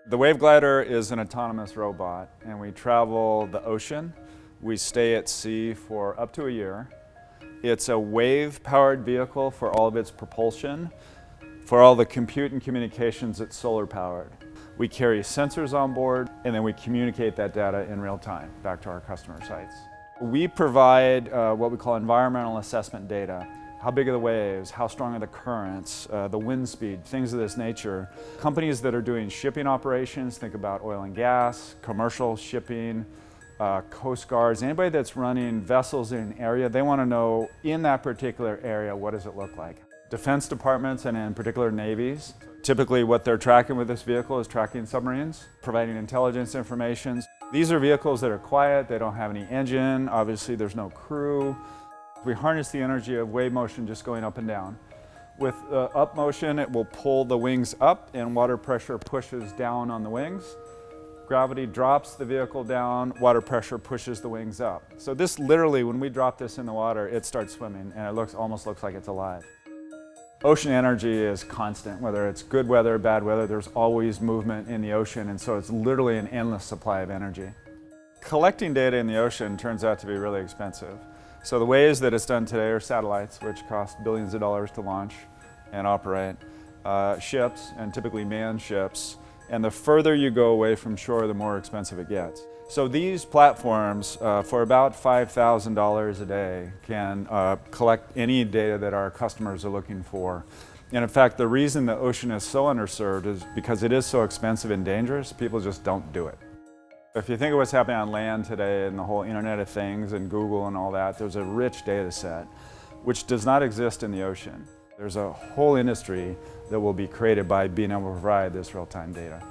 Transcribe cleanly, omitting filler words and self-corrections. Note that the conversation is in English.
The Wave Glider is an autonomous robot, and we travel the ocean. We stay at sea for up to a year. It's a wave-powered vehicle for all of its propulsion. For all the compute and communications, it's solar-powered. We carry sensors on board, and then we communicate that data in real time back to our customer sites. We provide what we call environmental assessment data. How big are the waves? How strong are the currents? The wind speed, things of this nature. Companies that are doing shipping operations, think about oil and gas, commercial shipping, coast guards, anybody that's running vessels in an area, they want to know in that particular area, what does it look like? Defense departments and in particular navies, typically what they're tracking with this vehicle is tracking submarines, providing intelligence information. These are vehicles that are quiet, they don't have any engine, obviously there's no crew. We harness the energy of wave motion just going up and down. With up motion, it will pull the wings up and water pressure pushes down on the wings. Gravity drops the vehicle down, water pressure pushes the wings up. So this literally, when we drop this in the water, it starts swimming and it almost looks like it's alive. Ocean energy is constant, whether it's good weather, bad weather, there's always movement in the ocean, and so it's literally an endless supply of energy. Collecting data in the ocean turns out to be really expensive. So the ways that it's done today are satellites, which cost billions of dollars to launch and operate, ships, and typically manned ships, and the further you go away from shore, the more expensive it gets. So these platforms, for about $5,000 a day, can collect any data that our customers are looking for. And in fact, the reason the ocean is so underserved is because it is so expensive and dangerous, people just don't do it. If you think of what's happening on land today and the whole Internet of Things and Google and all that, there's a rich data set which does not exist in the ocean. There's a whole industry that will be created by being able to provide this real-time data.